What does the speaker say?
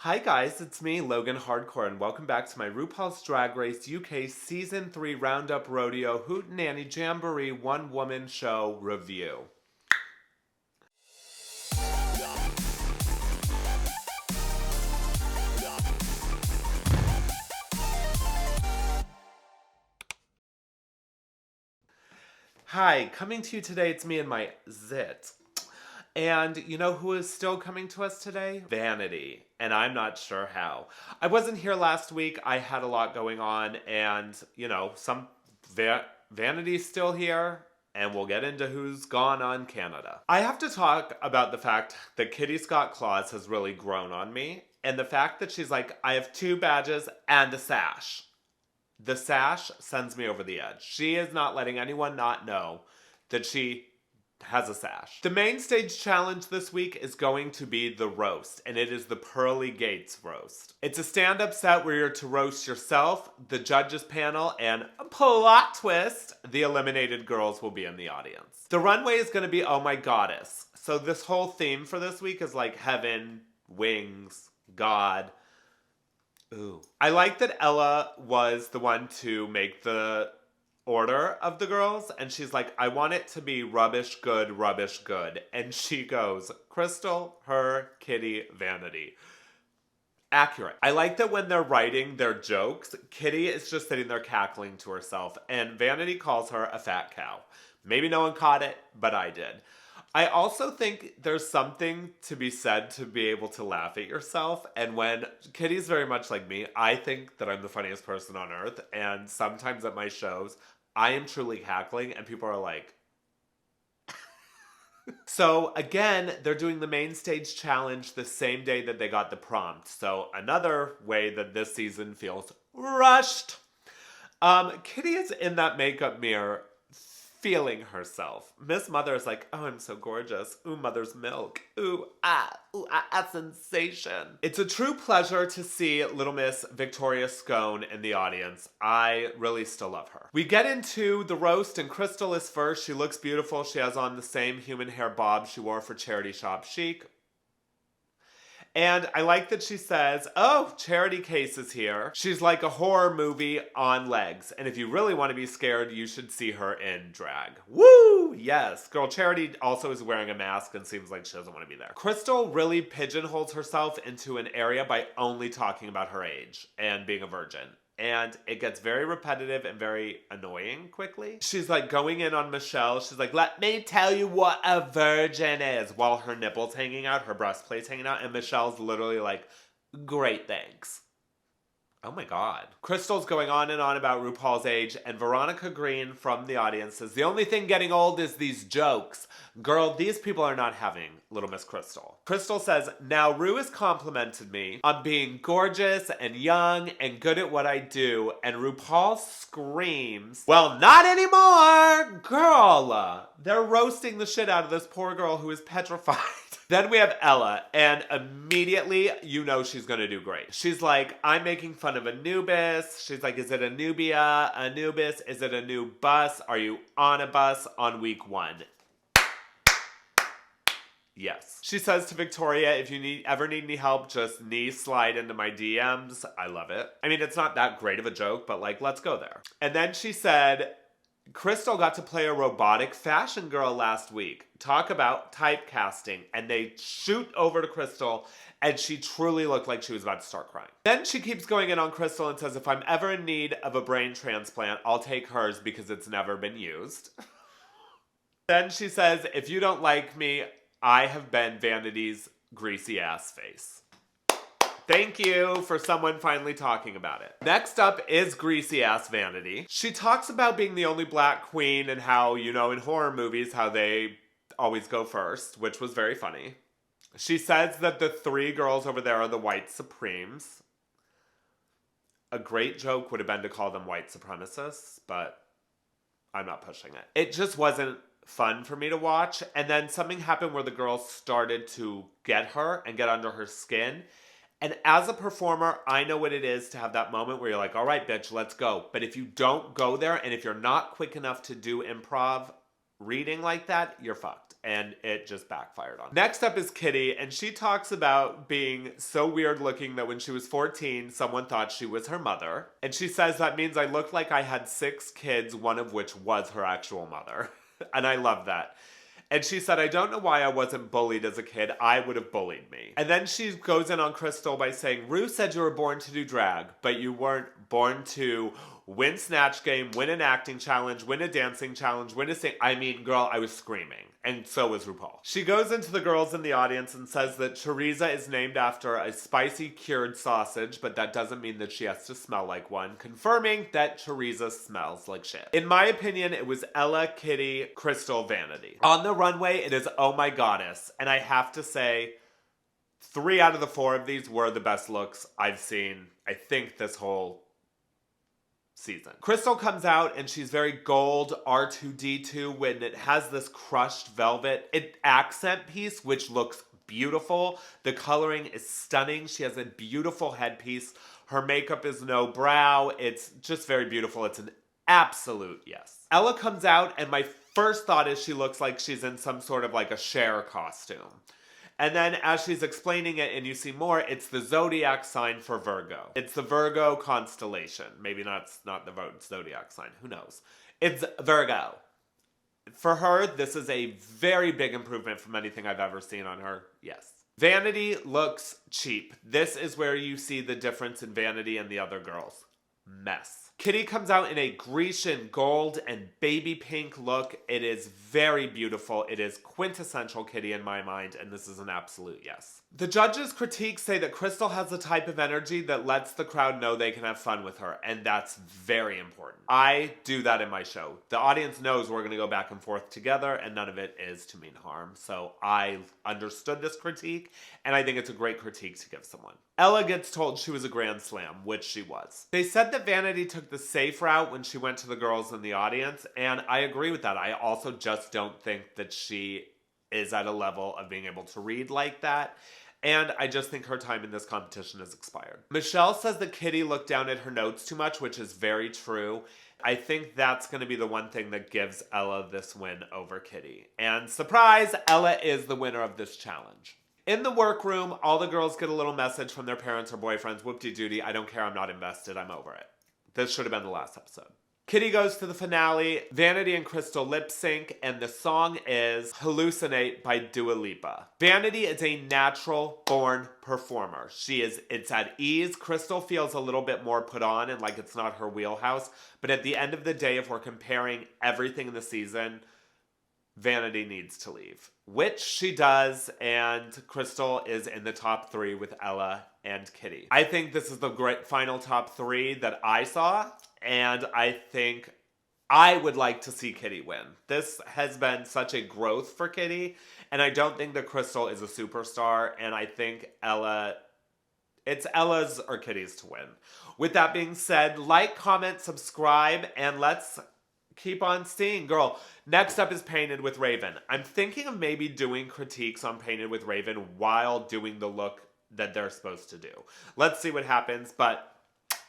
Hi guys, it's me, Logan Hardcore, and welcome back to my RuPaul's Drag Race UK Season 3 Roundup Rodeo Hootenanny Jamboree One Woman Show review. Hi, coming to you today, it's me and my zit. And you know who is still coming to us today? Vanity. And I'm not sure how. I wasn't here last week. I had a lot going on, and Vanity's still here, and we'll get into who's gone on Canada. I have to talk about the fact that Kitty Scott-Claus has really grown on me, and the fact that she's like, I have 2 badges and a sash. The sash sends me over the edge. She is not letting anyone not know that she has a sash. The main stage challenge this week is going to be the roast, and it is the Pearly Gates roast. It's a stand-up set where you're to roast yourself, the judges panel, and a plot twist, the eliminated girls will be in the audience. The runway is going to be Oh My Goddess. So this whole theme for this week is like heaven, wings, God. Ooh. I like that Ella was the one to make the order of the girls, and she's like, I want it to be rubbish good. And she goes, Crystal, her, Kitty, Vanity. Accurate. I like that when they're writing their jokes, Kitty is just sitting there cackling to herself, and Vanity calls her a fat cow. Maybe no one caught it, but I did. I also think there's something to be said to be able to laugh at yourself. And when Kitty's very much like me, I think that I'm the funniest person on earth. And sometimes at my shows, I am truly cackling and people are like... So again, they're doing the main stage challenge the same day that they got the prompt. So another way that this season feels rushed. Kitty is in that makeup mirror feeling herself. Miss Mother is like, oh, I'm so gorgeous. Ooh, mother's milk. Ooh, sensation. It's a true pleasure to see Little Miss Victoria Scone in the audience. I really still love her. We get into the roast, and Crystal is first. She looks beautiful. She has on the same human hair bob she wore for Charity Shop Chic. And I like that she says, oh, Charity Case is here. She's like a horror movie on legs. And if you really want to be scared, you should see her in drag. Woo! Yes. Girl, Charity also is wearing a mask and seems like she doesn't want to be there. Crystal really pigeonholes herself into an area by only talking about her age and being a virgin. And it gets very repetitive and very annoying quickly. She's like going in on Michelle. She's like, let me tell you what a virgin is. While her nipple's hanging out, her breastplate's hanging out. And Michelle's literally like, great, thanks. Oh my God. Crystal's going on and on about RuPaul's age, and Veronica Green from the audience says, the only thing getting old is these jokes. Girl, these people are not having Little Miss Crystal. Crystal says, now Ru has complimented me on being gorgeous and young and good at what I do, and RuPaul screams, well, not anymore! Girl! They're roasting the shit out of this poor girl who is petrified. Then we have Ella, and immediately you know she's gonna do great. She's like, I'm making fun of Anubis. She's like, is it Anubia? Anubis? Is it a new bus? Are you on a bus on week 1? Yes. She says to Victoria, if you ever need any help, just knee slide into my DMs. I love it. I mean, it's not that great of a joke, but like, let's go there. And then she said, Crystal got to play a robotic fashion girl last week. Talk about typecasting. And they shoot over to Crystal, and she truly looked like she was about to start crying. Then she keeps going in on Crystal and says, if I'm ever in need of a brain transplant, I'll take hers because it's never been used. Then she says, if you don't like me, I have been Vanity's greasy ass face. Thank you for someone finally talking about it. Next up is Greasy Ass Vanity. She talks about being the only black queen and how, you know, in horror movies, how they always go first, which was very funny. She says that the 3 girls over there are the white supremes. A great joke would have been to call them white supremacists, but I'm not pushing it. It just wasn't fun for me to watch. And then something happened where the girls started to get her and get under her skin. And as a performer, I know what it is to have that moment where you're like, all right, bitch, let's go. But if you don't go there, and if you're not quick enough to do improv, reading like that, you're fucked. And it just backfired on me. Next up is Kitty, and she talks about being so weird looking that when she was 14, someone thought she was her mother. And she says that means I looked like I had 6 kids, one of which was her actual mother. And I love that. And she said, I don't know why I wasn't bullied as a kid. I would have bullied me. And then she goes in on Crystal by saying, Rue said you were born to do drag, but you weren't born to win Snatch Game, win an acting challenge, win a dancing challenge, win a sing. I mean, girl, I was screaming. And so was RuPaul. She goes into the girls in the audience and says that Teresa is named after a spicy cured sausage, but that doesn't mean that she has to smell like one, confirming that Teresa smells like shit. In my opinion, it was Ella, Kitty, Crystal, Vanity. On the runway, it is Oh My Goddess. And I have to say, 3 out of the 4 of these were the best looks I've seen, I think, this whole season. Crystal comes out and she's very gold R2-D2 when it has this crushed velvet accent piece, which looks beautiful. The coloring is stunning. She has a beautiful headpiece. Her makeup is no brow. It's just very beautiful. It's an absolute yes. Ella comes out and my first thought is she looks like she's in some sort of like a Cher costume. And then as she's explaining it and you see more, it's the zodiac sign for Virgo. It's the Virgo constellation. Maybe not the zodiac sign. Who knows? It's Virgo. For her, this is a very big improvement from anything I've ever seen on her. Yes. Vanity looks cheap. This is where you see the difference in Vanity and the other girls. Mess. Kitty comes out in a Grecian gold and baby pink look. It is very beautiful. It is quintessential Kitty in my mind, and this is an absolute yes. The judges' critiques say that Crystal has the type of energy that lets the crowd know they can have fun with her, and that's very important. I do that in my show. The audience knows we're going to go back and forth together, and none of it is to mean harm. So I understood this critique, and I think it's a great critique to give someone. Ella gets told she was a Grand Slam, which she was. They said that Vanity took the safe route when she went to the girls in the audience, and I agree with that. I also just don't think that she is at a level of being able to read like that. And I just think her time in this competition has expired. Michelle says that Kitty looked down at her notes too much, which is very true. I think that's going to be the one thing that gives Ella this win over Kitty. And surprise, Ella is the winner of this challenge. In the workroom, all the girls get a little message from their parents or boyfriends. Whoop-de-doody, I don't care, I'm not invested, I'm over it. This should have been the last episode. Kitty goes to the finale, Vanity and Crystal lip sync, and the song is Hallucinate by Dua Lipa. Vanity is a natural born performer. It's at ease. Crystal feels a little bit more put on and like it's not her wheelhouse. But at the end of the day, if we're comparing everything in the season, Vanity needs to leave. Which she does, and Crystal is in the top 3 with Ella and Kitty. I think this is the great final top 3 that I saw, and I think I would like to see Kitty win. This has been such a growth for Kitty, and I don't think that Crystal is a superstar, and I think it's Ella's or Kitty's to win. With that being said, like, comment, subscribe, and let's keep on seeing. Girl, next up is Painted with Raven. I'm thinking of maybe doing critiques on Painted with Raven while doing the look that they're supposed to do. Let's see what happens, but